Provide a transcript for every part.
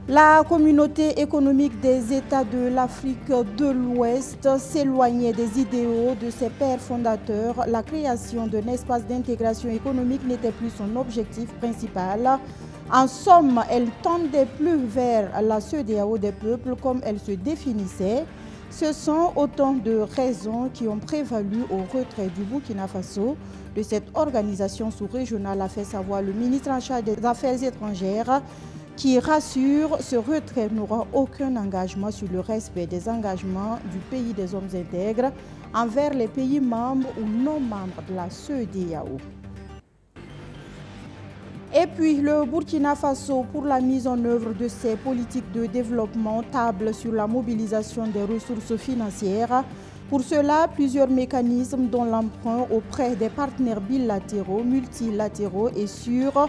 La communauté économique des États de l'Afrique de l'Ouest s'éloignait des idéaux de ses pères fondateurs. La création d'un espace d'intégration économique n'était plus son objectif principal. En somme, elle tendait plus vers la CEDEAO des peuples comme elle se définissait. Ce sont autant de raisons qui ont prévalu au retrait du Burkina Faso de cette organisation sous-régionale, a fait savoir le ministre en charge des Affaires étrangères, qui rassure, ce retrait n'aura aucun engagement sur le respect des engagements du pays des hommes intègres envers les pays membres ou non membres de la CEDEAO. Et puis, le Burkina Faso, pour la mise en œuvre de ses politiques de développement, table sur la mobilisation des ressources financières. Pour cela, plusieurs mécanismes, dont l'emprunt auprès des partenaires bilatéraux, multilatéraux et sur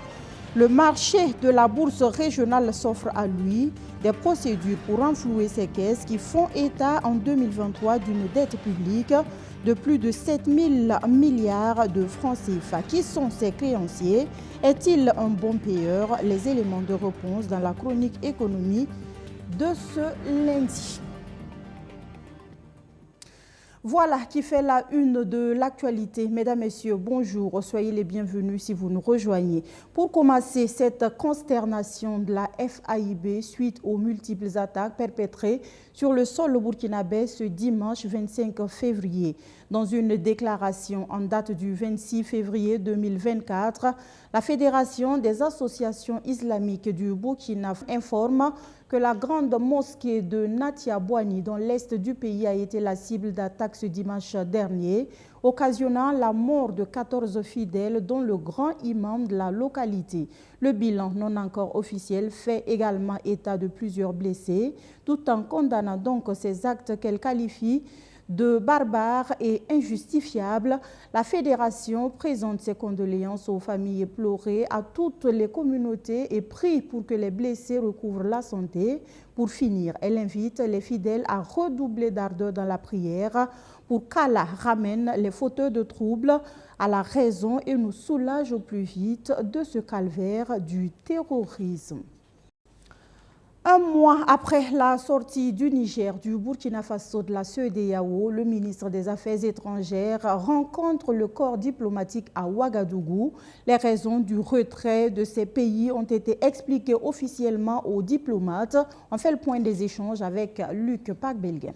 le marché de la bourse régionale s'offre à lui. Des procédures pour renflouer ces caisses qui font état en 2023 d'une dette publique de plus de 7 000 milliards de francs CFA. Qui sont ces créanciers? Est-il un bon payeur? Les éléments de réponse dans la chronique économie de ce lundi. Voilà qui fait la une de l'actualité. Mesdames, Messieurs, bonjour. Soyez les bienvenus si vous nous rejoignez. Pour commencer, cette consternation de la FAIB suite aux multiples attaques perpétrées sur le sol burkinabé ce dimanche 25 février. Dans une déclaration en date du 26 février 2024, la Fédération des associations islamiques du Burkina informe que la grande mosquée de Natia Boani, dans l'est du pays, a été la cible d'attaques ce dimanche dernier, occasionnant la mort de 14 fidèles, dont le grand imam de la localité. Le bilan non encore officiel fait également état de plusieurs blessés, tout en condamnant donc ces actes qu'elle qualifie de barbares et injustifiables. La fédération présente ses condoléances aux familles éplorées, à toutes les communautés et prie pour que les blessés recouvrent la santé. Pour finir, elle invite les fidèles à redoubler d'ardeur dans la prière pour qu'Allah ramène les fauteurs de troubles à la raison et nous soulage au plus vite de ce calvaire du terrorisme. Un mois après la sortie du Niger, du Burkina Faso de la CEDEAO, le ministre des Affaires étrangères rencontre le corps diplomatique à Ouagadougou. Les raisons du retrait de ces pays ont été expliquées officiellement aux diplomates. On fait le point des échanges avec Luc Pakbelgen.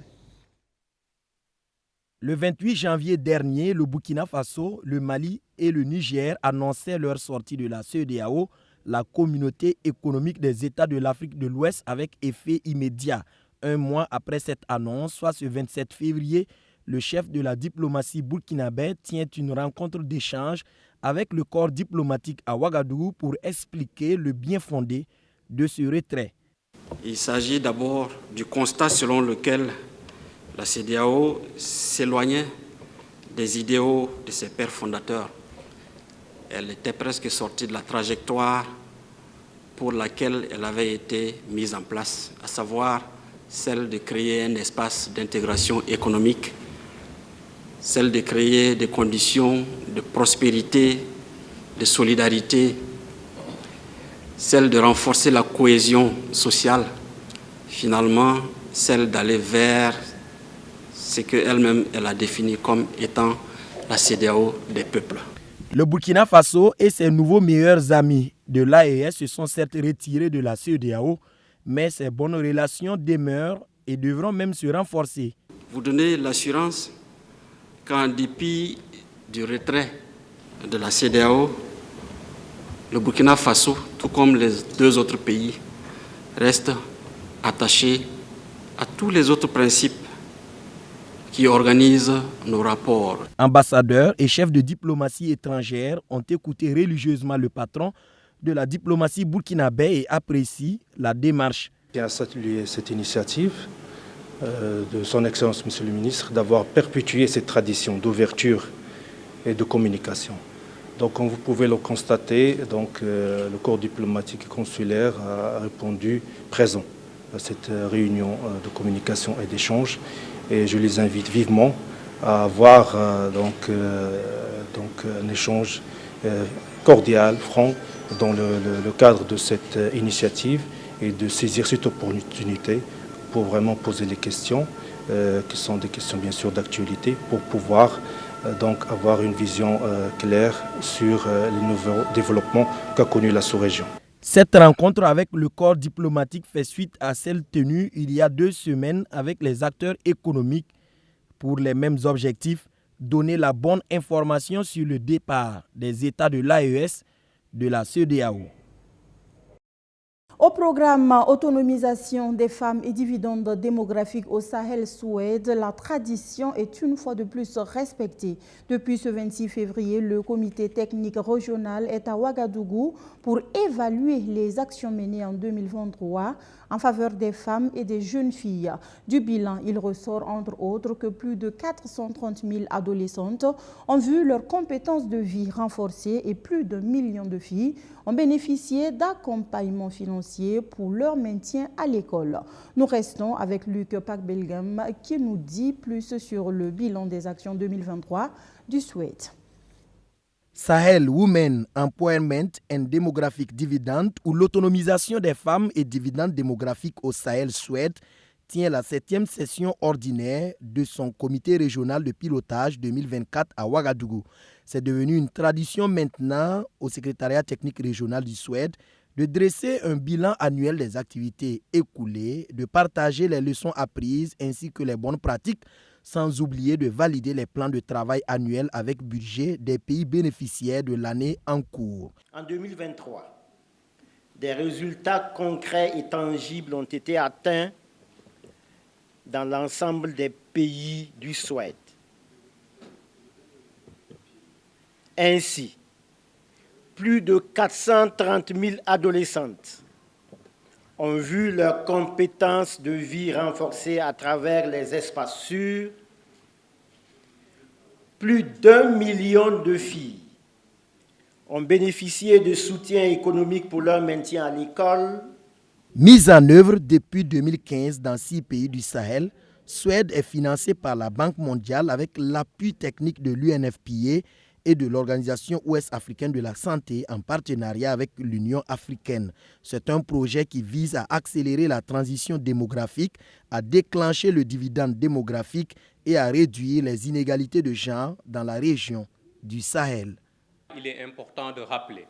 Le 28 janvier dernier, le Burkina Faso, le Mali et le Niger annonçaient leur sortie de la CEDEAO, la communauté économique des États de l'Afrique de l'Ouest, avec effet immédiat. Un mois après cette annonce, soit ce 27 février, le chef de la diplomatie burkinabé tient une rencontre d'échange avec le corps diplomatique à Ouagadougou pour expliquer le bien fondé de ce retrait. Il s'agit d'abord du constat selon lequel la CEDEAO s'éloignait des idéaux de ses pères fondateurs. Elle était presque sortie de la trajectoire pour laquelle elle avait été mise en place, à savoir celle de créer un espace d'intégration économique, celle de créer des conditions de prospérité, de solidarité, celle de renforcer la cohésion sociale, finalement celle d'aller vers ce qu'elle-même elle a défini comme étant la CEDEAO des peuples. Le Burkina Faso et ses nouveaux meilleurs amis de l'AES se sont certes retirés de la CEDEAO, mais ces bonnes relations demeurent et devront même se renforcer. Vous donnez l'assurance qu'en dépit du retrait de la CEDEAO, le Burkina Faso, tout comme les deux autres pays, reste attaché à tous les autres principes qui organisent nos rapports. Ambassadeurs et chefs de diplomatie étrangère ont écouté religieusement le patron de la diplomatie burkinabé et apprécient la démarche. Je tiens à saluer cette initiative de son Excellence, Monsieur le Ministre, d'avoir perpétué cette tradition d'ouverture et de communication. Donc, comme vous pouvez le constater, le corps diplomatique et consulaire a répondu présent à cette réunion de communication et d'échange. Et je les invite vivement à avoir un échange cordial, franc, dans le cadre de cette initiative et de saisir cette opportunité pour vraiment poser les questions, qui sont des questions bien sûr d'actualité, pour pouvoir donc avoir une vision claire sur les nouveaux développements qu'a connu la sous-région. Cette rencontre avec le corps diplomatique fait suite à celle tenue il y a 2 semaines avec les acteurs économiques pour les mêmes objectifs, donner la bonne information sur le départ des États de l'AES de la CEDEAO. Au programme Autonomisation des femmes et dividendes démographiques au Sahel-Soued, la tradition est une fois de plus respectée. Depuis ce 26 février, le comité technique régional est à Ouagadougou pour évaluer les actions menées en 2023 en faveur des femmes et des jeunes filles. Du bilan, il ressort entre autres que plus de 430 000 adolescentes ont vu leurs compétences de vie renforcées et plus d'1 million de filles ont bénéficié d'accompagnement financier pour leur maintien à l'école. Nous restons avec Luc Pakbelgam qui nous dit plus sur le bilan des actions 2023 du Soued. Sahel Women Empowerment and Demographic Dividend, ou l'autonomisation des femmes et dividendes démographiques au Sahel-Soued, tient la 7e session ordinaire de son comité régional de pilotage 2024 à Ouagadougou. C'est devenu une tradition maintenant au secrétariat technique régional du Soued de dresser un bilan annuel des activités écoulées, de partager les leçons apprises ainsi que les bonnes pratiques, sans oublier de valider les plans de travail annuels avec budget des pays bénéficiaires de l'année en cours. En 2023, des résultats concrets et tangibles ont été atteints dans l'ensemble des pays du Soued. Ainsi, plus de 430 000 adolescentes ont vu leurs compétences de vie renforcées à travers les espaces sûrs. Plus d'1 million de filles ont bénéficié de soutien économique pour leur maintien à l'école. Mise en œuvre depuis 2015 dans 6 pays du Sahel, Soued est financé par la Banque mondiale avec l'appui technique de l'UNFPA et de l'Organisation ouest-africaine de la santé en partenariat avec l'Union africaine. C'est un projet qui vise à accélérer la transition démographique, à déclencher le dividende démographique et à réduire les inégalités de genre dans la région du Sahel. Il est important de rappeler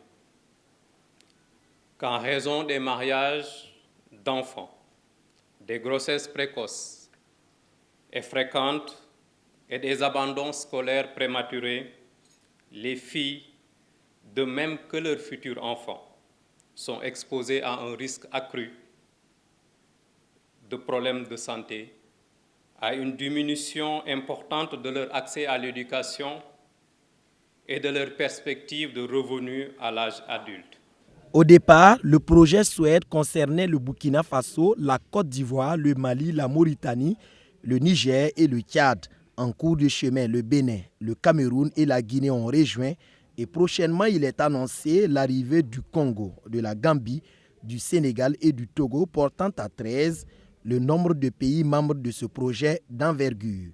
qu'en raison des mariages d'enfants, des grossesses précoces et fréquentes et des abandons scolaires prématurés, les filles, de même que leurs futurs enfants, sont exposées à un risque accru de problèmes de santé, à une diminution importante de leur accès à l'éducation et de leurs perspectives de revenus à l'âge adulte. Au départ, le projet Soued concernait le Burkina Faso, la Côte d'Ivoire, le Mali, la Mauritanie, le Niger et le Tchad. En cours de chemin, le Bénin, le Cameroun et la Guinée ont rejoint et prochainement, il est annoncé l'arrivée du Congo, de la Gambie, du Sénégal et du Togo, portant à 13 le nombre de pays membres de ce projet d'envergure.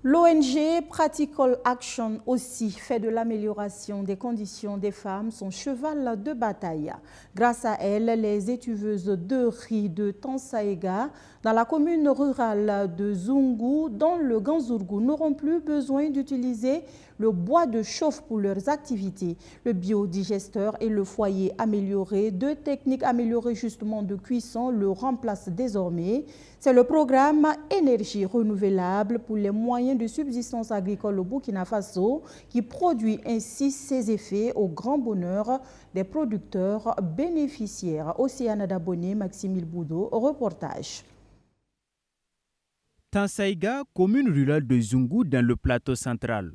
L'ONG Practical Action aussi fait de l'amélioration des conditions des femmes son cheval de bataille. Grâce à elle, les étuveuses de riz de Tansaïga, dans la commune rurale de Zungu, dans le Ganzourgou, n'auront plus besoin d'utiliser le bois de chauffe pour leurs activités. Le biodigesteur et le foyer amélioré, 2 techniques améliorées justement de cuisson, le remplacent désormais. C'est le programme Énergie renouvelable pour les moyens de subsistance agricole au Burkina Faso qui produit ainsi ses effets au grand bonheur des producteurs bénéficiaires. Océane Dabonné, Maxime Boudot, reportage. Tansaïga, commune rurale de Zungu dans le plateau central.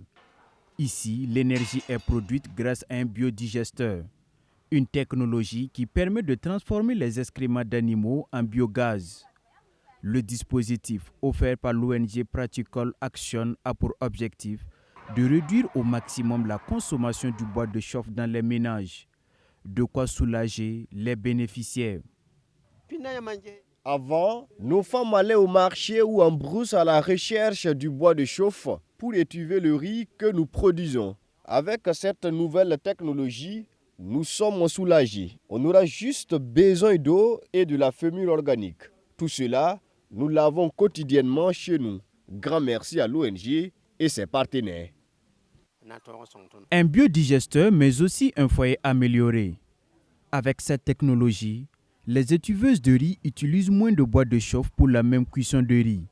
Ici, l'énergie est produite grâce à un biodigesteur, une technologie qui permet de transformer les excréments d'animaux en biogaz. Le dispositif offert par l'ONG Practical Action a pour objectif de réduire au maximum la consommation du bois de chauffe dans les ménages, de quoi soulager les bénéficiaires. Avant, nos femmes allaient au marché ou en brousse à la recherche du bois de chauffe pour étuver le riz que nous produisons. Avec cette nouvelle technologie, Nous sommes soulagés. On aura juste besoin d'eau et de la fémule organique. Tout cela, nous l'avons quotidiennement chez nous. Grand merci à l'ONG et ses partenaires. Un biodigesteur, mais aussi un foyer amélioré. Avec cette technologie, les étuveuses de riz utilisent moins de bois de chauffe pour la même cuisson de riz.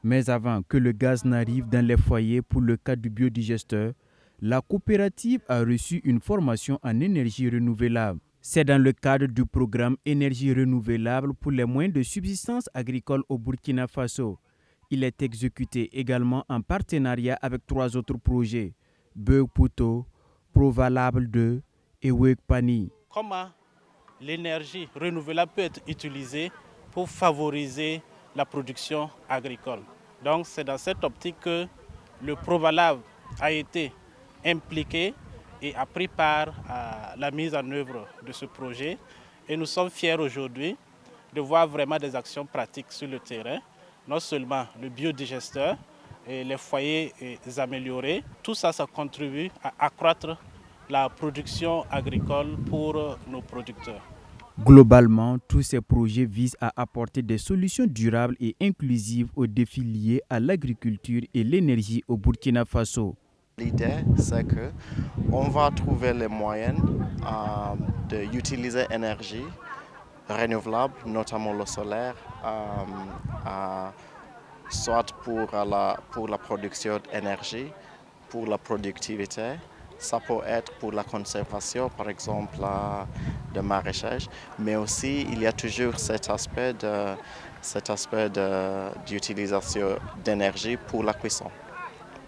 Mais avant que le gaz n'arrive dans les foyers pour le cas du biodigesteur, la coopérative a reçu une formation en énergie renouvelable. C'est dans le cadre du programme Énergie renouvelable pour les moyens de subsistance agricole au Burkina Faso. Il est exécuté également en partenariat avec 3 autres projets, Beug Pouto, Provalable 2 et Wegpani. Comment l'énergie renouvelable peut être utilisée pour favoriser la production agricole. Donc c'est dans cette optique que le Provalable a été impliqué et a pris part à la mise en œuvre de ce projet. Et nous sommes fiers aujourd'hui de voir vraiment des actions pratiques sur le terrain. Non seulement le biodigesteur et les foyers améliorés, tout ça, ça contribue à accroître la production agricole pour nos producteurs. Globalement, tous ces projets visent à apporter des solutions durables et inclusives aux défis liés à l'agriculture et l'énergie au Burkina Faso. L'idée, c'est qu'on va trouver les moyens d'utiliser l'énergie renouvelable, notamment le solaire, soit pour la production d'énergie, pour la productivité. Ça peut être pour la conservation, par exemple, de maraîchage, mais aussi il y a toujours cet aspect d'utilisation d'énergie pour la cuisson.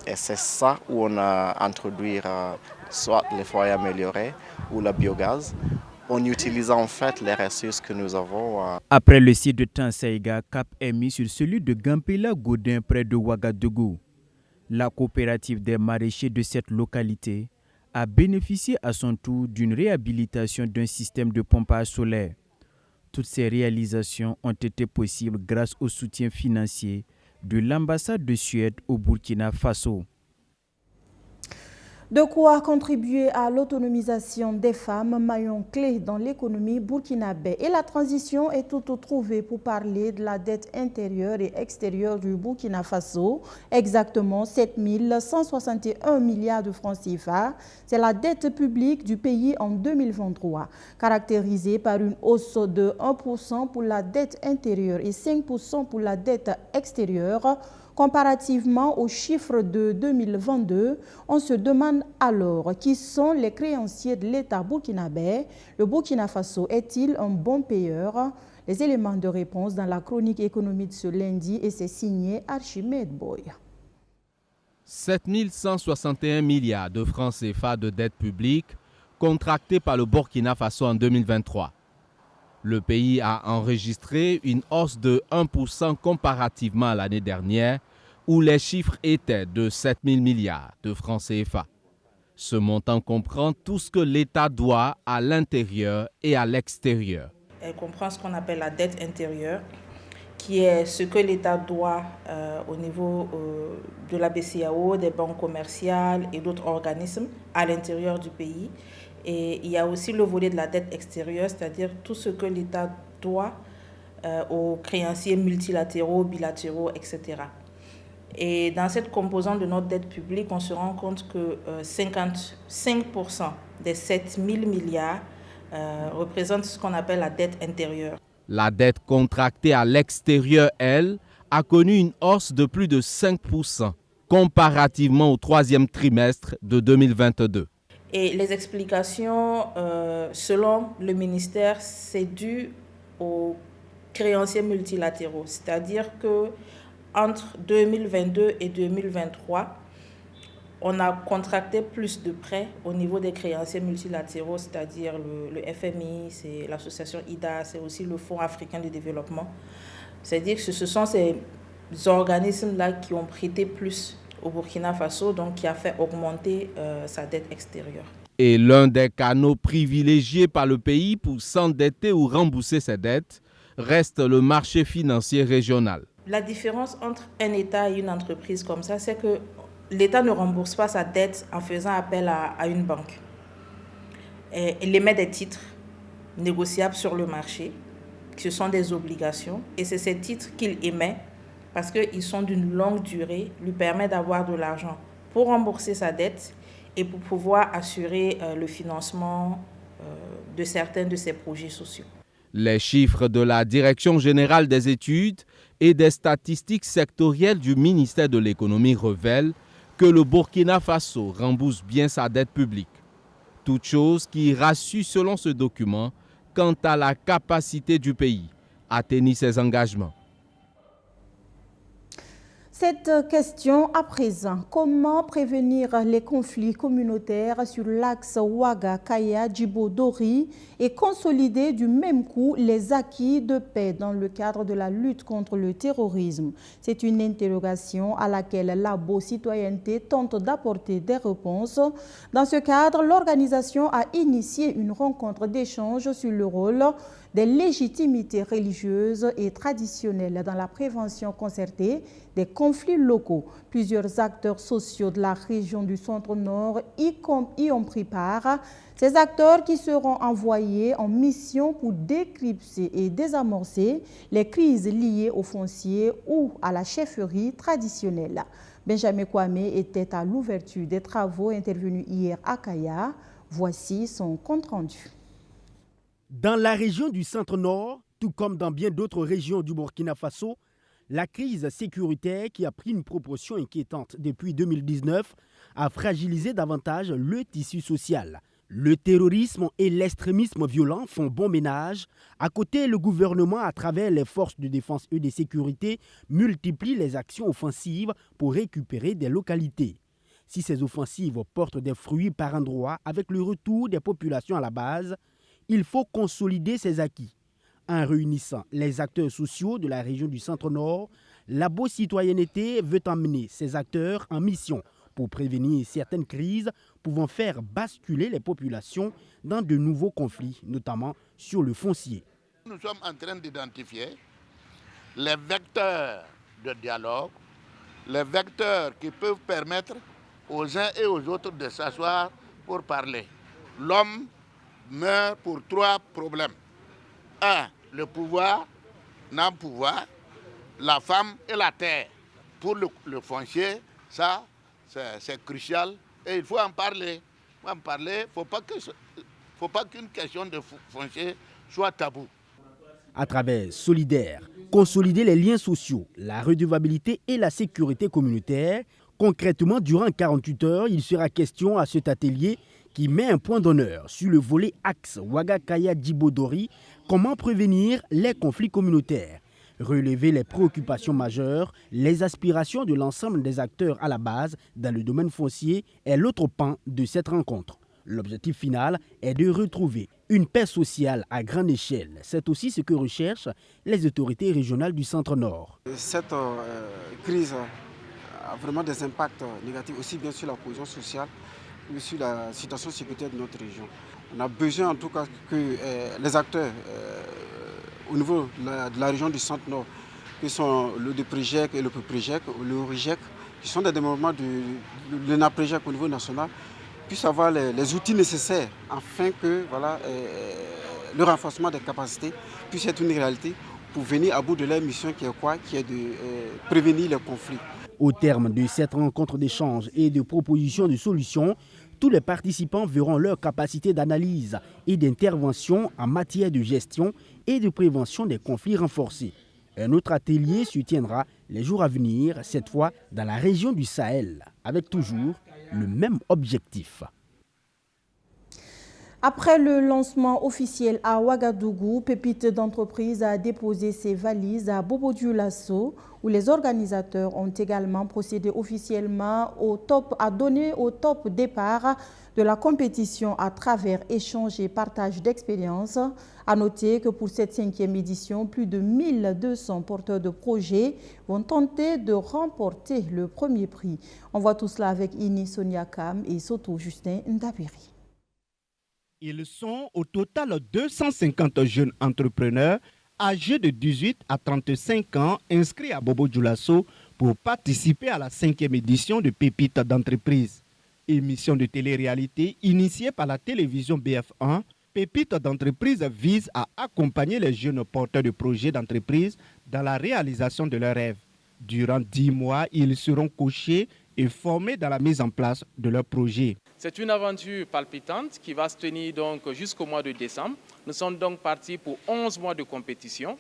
Et c'est ça où on a introduit soit les foyers améliorés ou le biogaz, en utilisant en fait les ressources que nous avons. Après le site de Tansaïga, cap est mis sur celui de Gampela-Godin près de Ouagadougou. La coopérative des maraîchers de cette localité a bénéficié à son tour d'une réhabilitation d'un système de pompage solaire. Toutes ces réalisations ont été possibles grâce au soutien financier de l'ambassade de Suède au Burkina Faso. De quoi contribuer à l'autonomisation des femmes, maillon clé dans l'économie burkinabé. Et la transition est toute trouvée pour parler de la dette intérieure et extérieure du Burkina Faso. Exactement 7 161 milliards de francs CFA. C'est la dette publique du pays en 2023, caractérisée par une hausse de 1% pour la dette intérieure et 5% pour la dette extérieure. Comparativement aux chiffres de 2022, on se demande alors qui sont les créanciers de l'État burkinabé. Le Burkina Faso est-il un bon payeur? Les éléments de réponse dans la chronique économique de ce lundi et c'est signé Archimède Boy. 7 161 milliards de francs CFA de dette publique contractés par le Burkina Faso en 2023. Le pays a enregistré une hausse de 1% comparativement à l'année dernière, où les chiffres étaient de 7 000 milliards de francs CFA. Ce montant comprend tout ce que l'État doit à l'intérieur et à l'extérieur. Elle comprend ce qu'on appelle la dette intérieure, qui est ce que l'État doit au niveau de la BCEAO, des banques commerciales et d'autres organismes à l'intérieur du pays. Et il y a aussi le volet de la dette extérieure, c'est-à-dire tout ce que l'État doit aux créanciers multilatéraux, bilatéraux, etc. Et dans cette composante de notre dette publique, on se rend compte que 55% des 7 000 milliards représentent ce qu'on appelle la dette intérieure. La dette contractée à l'extérieur, elle, a connu une hausse de plus de 5% comparativement au troisième trimestre de 2022. Et les explications, selon le ministère, c'est dû aux créanciers multilatéraux. C'est-à-dire qu'entre 2022 et 2023, on a contracté plus de prêts au niveau des créanciers multilatéraux, c'est-à-dire le FMI, c'est l'association IDA, c'est aussi le Fonds africain de développement. C'est-à-dire que ce sont ces organismes-là qui ont prêté plus au Burkina Faso, donc qui a fait augmenter sa dette extérieure. Et l'un des canaux privilégiés par le pays pour s'endetter ou rembourser ses dettes reste le marché financier régional. La différence entre un État et une entreprise comme ça, c'est que l'État ne rembourse pas sa dette en faisant appel à une banque. elle émet des titres négociables sur le marché, ce sont des obligations, et c'est ces titres qu'il émet parce qu'ils sont d'une longue durée, lui permet d'avoir de l'argent pour rembourser sa dette et pour pouvoir assurer le financement de certains de ses projets sociaux. Les chiffres de la Direction générale des études et des statistiques sectorielles du ministère de l'économie révèlent que le Burkina Faso rembourse bien sa dette publique. Toute chose qui rassure selon ce document quant à la capacité du pays à tenir ses engagements. Cette question à présent, comment prévenir les conflits communautaires sur l'axe Ouaga-Kaya-Djibo-Dori et consolider du même coup les acquis de paix dans le cadre de la lutte contre le terrorisme? C'est une interrogation à laquelle Labo Citoyenneté tente d'apporter des réponses. Dans ce cadre, l'organisation a initié une rencontre d'échange sur le rôle des légitimités religieuses et traditionnelles dans la prévention concertée des conflits locaux. Plusieurs acteurs sociaux de la région du Centre-Nord y ont pris part. Ces acteurs qui seront envoyés en mission pour décrypter et désamorcer les crises liées au foncier ou à la chefferie traditionnelle. Benjamin Kwame était à l'ouverture des travaux intervenus hier à Kaya. Voici son compte-rendu. Dans la région du Centre-Nord, tout comme dans bien d'autres régions du Burkina Faso, la crise sécuritaire qui a pris une proportion inquiétante depuis 2019 a fragilisé davantage le tissu social. Le terrorisme et l'extrémisme violent font bon ménage. À côté, le gouvernement, à travers les forces de défense et de sécurité, multiplie les actions offensives pour récupérer des localités. Si ces offensives portent des fruits par endroits avec le retour des populations à la base, il faut consolider ces acquis. En réunissant les acteurs sociaux de la région du Centre-Nord, Labo Citoyenneté veut emmener ces acteurs en mission pour prévenir certaines crises pouvant faire basculer les populations dans de nouveaux conflits, notamment sur le foncier. Nous sommes en train d'identifier les vecteurs de dialogue, les vecteurs qui peuvent permettre aux uns et aux autres de s'asseoir pour parler. L'homme meurt pour 3 problèmes. 1. Le pouvoir, non-pouvoir, la femme et la terre. Pour le foncier, ça, c'est crucial et il faut en parler. Il ne faut pas qu'une question de foncier soit tabou. À travers Solidaire, consolider les liens sociaux, la redevabilité et la sécurité communautaire, concrètement, durant 48 heures, il sera question à cet atelier qui met un point d'honneur sur le volet axe Ouaga-Kaya-Djibo-Dori, comment prévenir les conflits communautaires, relever les préoccupations majeures, les aspirations de l'ensemble des acteurs à la base dans le domaine foncier est l'autre pan de cette rencontre. L'objectif final est de retrouver une paix sociale à grande échelle. C'est aussi ce que recherchent les autorités régionales du Centre-Nord. Cette crise a vraiment des impacts négatifs aussi bien sur la cohésion sociale que sur la situation sécuritaire de notre région. On a besoin en tout cas que les acteurs au niveau de la région du Centre-Nord, qui sont le DPREJEC et le PPREJEC, le RIGEC, qui sont des démembrements de l'ENAPREJEC au niveau national, puissent avoir les outils nécessaires afin que le renforcement des capacités puisse être une réalité pour venir à bout de leur mission qui est quoi? Qui est de prévenir les conflits. Au terme de cette rencontre d'échange et de propositions de solutions, tous les participants verront leur capacité d'analyse et d'intervention en matière de gestion et de prévention des conflits renforcés. Un autre atelier se tiendra les jours à venir, cette fois dans la région du Sahel, avec toujours le même objectif. Après le lancement officiel à Ouagadougou, Pépite d'entreprise a déposé ses valises à Bobo-Dioulasso, où les organisateurs ont également procédé officiellement à donner au top départ de la compétition à travers échange et partage d'expériences. À noter que pour cette 5e édition, plus de 1200 porteurs de projets vont tenter de remporter le premier prix. On voit tout cela avec Ini Sonia Kam et Soto Justin Ndabiri. Ils sont au total 250 jeunes entrepreneurs âgés de 18 à 35 ans inscrits à Bobo-Dioulasso pour participer à la 5e édition de Pépite d'entreprise. Émission de télé-réalité initiée par la télévision BF1, Pépites d'entreprise vise à accompagner les jeunes porteurs de projets d'entreprise dans la réalisation de leurs rêves. Durant 10 mois, ils seront coachés et formés dans la mise en place de leurs projets. C'est une aventure palpitante qui va se tenir donc jusqu'au mois de décembre. Nous sommes donc partis pour 11 mois de compétition.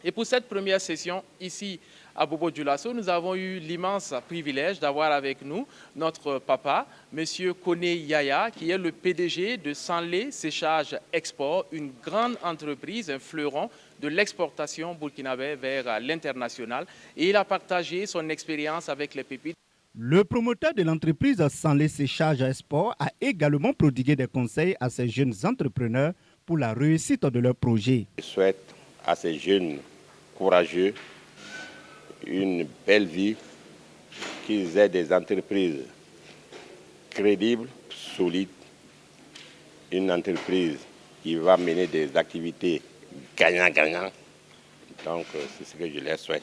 Et pour cette première session ici à Bobo-Dioulasso, nous avons eu l'immense privilège d'avoir avec nous notre papa, M. Koné Yaya, qui est le PDG de Sanlé Séchage Export, une grande entreprise, un fleuron de l'exportation burkinabé vers l'international. Et il a partagé son expérience avec les pépites. Le promoteur de l'entreprise Sanlé Séchage Export a également prodigué des conseils à ces jeunes entrepreneurs pour la réussite de leurs projets. Je souhaite à ces jeunes courageux une belle vie, qu'ils aient des entreprises crédibles, solides, une entreprise qui va mener des activités gagnant-gagnant. Donc c'est ce que je leur souhaite.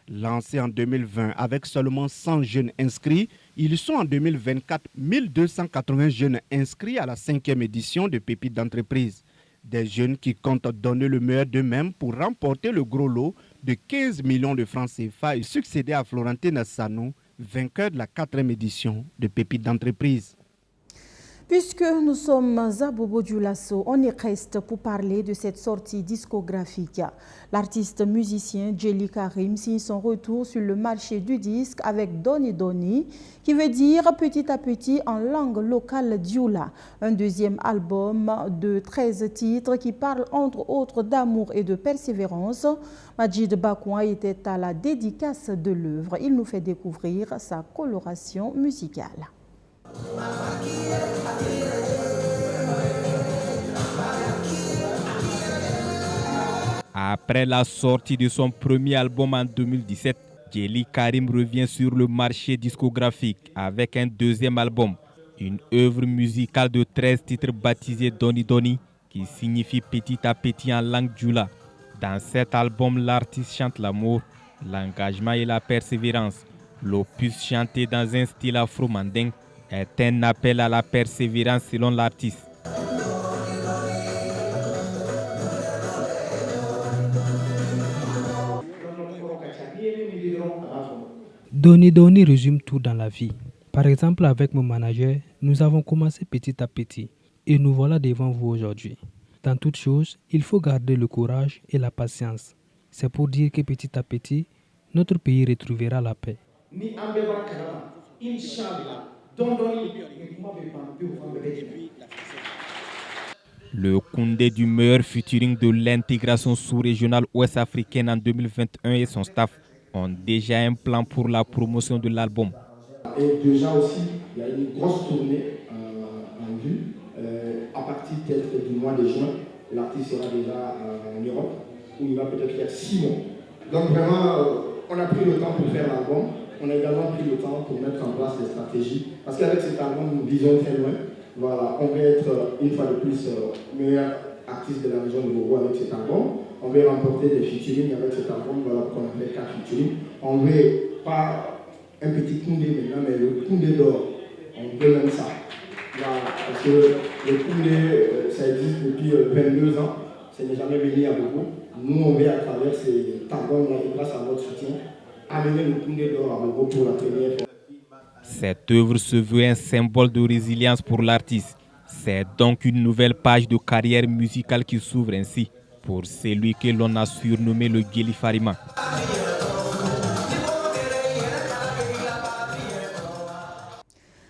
Lancé en 2020 avec seulement 100 jeunes inscrits, ils sont en 2024 1280 jeunes inscrits à la 5e édition de Pépites d'entreprise. Des jeunes qui comptent donner le meilleur d'eux-mêmes pour remporter le gros lot de 15 millions de francs CFA et succéder à Florentine Sanou, vainqueur de la 4e édition de Pépites d'entreprise. Puisque nous sommes à Bobo-Dioulasso, on y reste pour parler de cette sortie discographique. L'artiste musicien Djely Karim signe son retour sur le marché du disque avec Doni Doni, qui veut dire petit à petit en langue locale dioula. Un deuxième album de 13 titres qui parle entre autres d'amour et de persévérance. Majid Bakouan était à la dédicace de l'œuvre. Il nous fait découvrir sa coloration musicale. Après la sortie de son premier album en 2017, Djely Karim revient sur le marché discographique avec un deuxième album, une œuvre musicale de 13 titres baptisée Doni Doni, qui signifie petit à petit en langue dioula. Dans cet album, l'artiste chante l'amour, l'engagement et la persévérance. L'opus chanté dans un style afro-manding est un appel à la persévérance selon l'artiste. Doni Doni résume tout dans la vie. Par exemple, avec mon manager, nous avons commencé petit à petit et nous voilà devant vous aujourd'hui. Dans toute chose, il faut garder le courage et la patience. C'est pour dire que petit à petit, notre pays retrouvera la paix. Le Koundé du meilleur featuring de l'intégration sous-régionale ouest-africaine en 2021 et son staff ont déjà un plan pour la promotion de l'album. Et déjà aussi, il y a une grosse tournée en vue. À partir peut-être du mois de juin, l'artiste sera déjà en Europe, où il va peut-être faire 6 mois. Donc vraiment, on a pris le temps pour faire l'album. On a également pris le temps pour mettre en place des stratégies. Parce qu'avec cet album, nous visons très loin. Voilà, on veut être une fois de plus meilleur artiste de la région de Bobo avec cet album. On veut remporter des featuring avec cet album. Voilà pourquoi on a fait 4 featuring. On veut pas un petit Koundé maintenant, mais le Koundé d'or. On veut même ça. Voilà, parce que le Koundé, ça existe depuis 22 ans. Ça n'est jamais venu à Bobo. Nous, on veut à travers ces albums-là et grâce à votre soutien, amener le Koundé d'or à Bobo pour la première fois. Cette œuvre se veut un symbole de résilience pour l'artiste. C'est donc une nouvelle page de carrière musicale qui s'ouvre ainsi pour celui que l'on a surnommé le Djely Farima.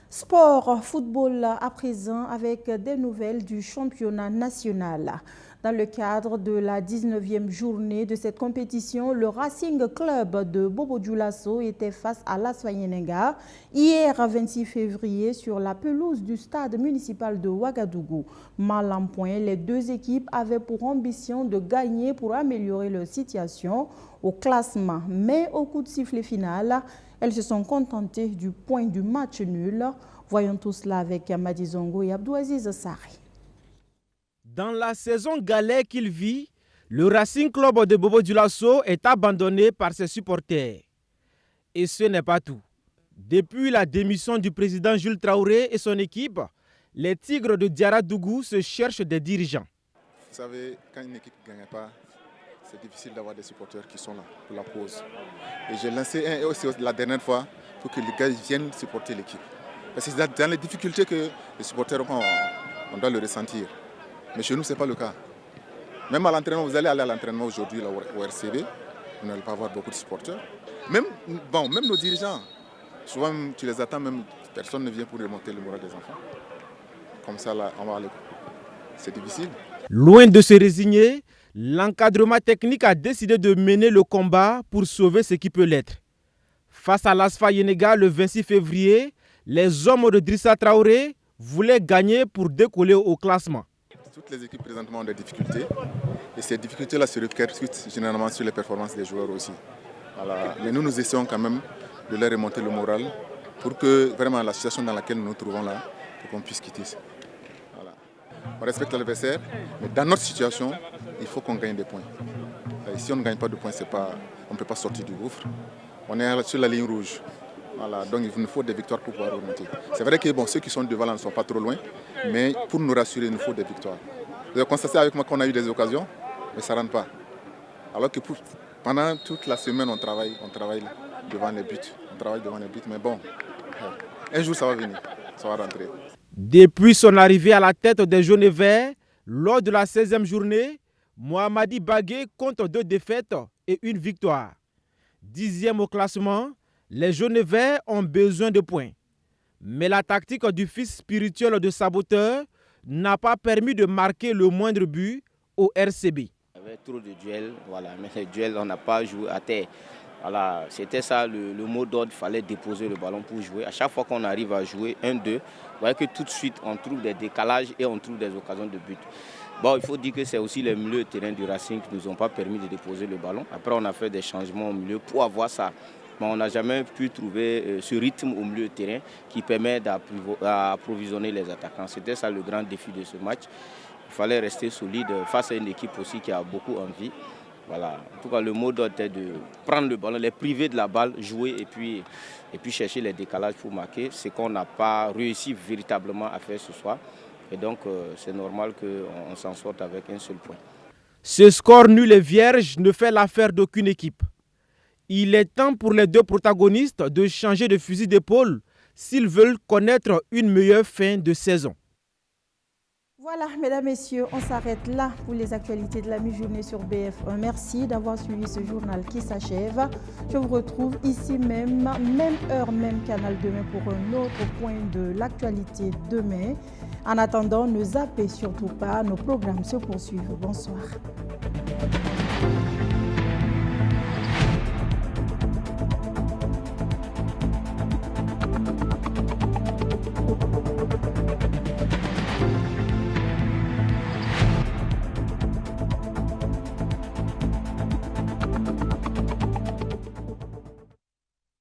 Sport, football à présent avec des nouvelles du championnat national. Dans le cadre de la 19e journée de cette compétition, le Racing Club de Bobo-Dioulasso était face à l'AS Fayenenga hier 26 février sur la pelouse du stade municipal de Ouagadougou. Mal en point, les deux équipes avaient pour ambition de gagner pour améliorer leur situation au classement. Mais au coup de sifflet final, elles se sont contentées du point du match nul. Voyons tout cela avec Madi Zongo et Abdouaziz Sarri. Dans la saison galère qu'il vit, le Racing Club de Bobo-Dioulasso est abandonné par ses supporters. Et ce n'est pas tout. Depuis la démission du président Jules Traoré et son équipe, les Tigres de Diarra-Dougou se cherchent des dirigeants. Vous savez, quand une équipe ne gagne pas, c'est difficile d'avoir des supporters qui sont là pour la cause. Et j'ai lancé aussi la dernière fois pour que les gars viennent supporter l'équipe. Parce que c'est dans les difficultés que les supporters, on doit le ressentir. Mais chez nous, ce n'est pas le cas. Même à l'entraînement, vous allez aller à l'entraînement aujourd'hui au RCB, vous n'allez pas avoir beaucoup de supporters. Même nos dirigeants, souvent tu les attends, même personne ne vient pour remonter le moral des enfants. Comme ça, là, on va aller. C'est difficile. Loin de se résigner, l'encadrement technique a décidé de mener le combat pour sauver ce qui peut l'être. Face à l'Asfa Yenega le 26 février, les hommes de Drissa Traoré voulaient gagner pour décoller au classement. Toutes les équipes présentement ont des difficultés et ces difficultés-là se répercutent généralement sur les performances des joueurs aussi. Voilà. Mais nous essayons quand même de leur remonter le moral pour que vraiment la situation dans laquelle nous nous trouvons là, pour qu'on puisse quitter. Voilà. On respecte l'adversaire, mais dans notre situation, il faut qu'on gagne des points. Et si on ne gagne pas de points, on ne peut pas sortir du gouffre. On est sur la ligne rouge. Voilà, donc il nous faut des victoires pour pouvoir remonter. C'est vrai que ceux qui sont devant là ne sont pas trop loin, mais pour nous rassurer, il nous faut des victoires. Vous avez constaté avec moi qu'on a eu des occasions, mais ça ne rentre pas. Alors que pendant toute la semaine, on travaille devant les buts. On travaille devant les buts, mais bon, un jour ça va venir, ça va rentrer. Depuis son arrivée à la tête des Jaunes et Verts, lors de la 16e journée, Mohamadi Bagué compte 2 défaites et 1 victoire. 10e au classement, les Jaunes et Verts ont besoin de points. Mais la tactique du fils spirituel de Saboteur n'a pas permis de marquer le moindre but au RCB. Il y avait trop de duels, voilà, mais les duels, on n'a pas joué à terre. Voilà, c'était ça le mot d'ordre, il fallait déposer le ballon pour jouer. À chaque fois qu'on arrive à jouer 1-2, vous voyez que tout de suite on trouve des décalages et on trouve des occasions de but. Bon, il faut dire que c'est aussi les milieux de terrain du Racing qui ne nous ont pas permis de déposer le ballon. Après, on a fait des changements au milieu pour avoir ça. Mais on n'a jamais pu trouver ce rythme au milieu de terrain qui permet d'approvisionner les attaquants. C'était ça le grand défi de ce match. Il fallait rester solide face à une équipe aussi qui a beaucoup envie. Voilà. En tout cas, le mot d'ordre était de prendre le ballon, les priver de la balle, jouer et puis chercher les décalages pour marquer. Ce qu'on n'a pas réussi véritablement à faire ce soir. Et donc, c'est normal qu'on s'en sorte avec un seul point. Ce score nul et vierge ne fait l'affaire d'aucune équipe. Il est temps pour les 2 protagonistes de changer de fusil d'épaule s'ils veulent connaître une meilleure fin de saison. Voilà, mesdames, messieurs, on s'arrête là pour les actualités de la mi-journée sur BF1. Merci d'avoir suivi ce journal qui s'achève. Je vous retrouve ici même heure, même canal demain pour un autre point de l'actualité demain. En attendant, ne zappez surtout pas, nos programmes se poursuivent. Bonsoir.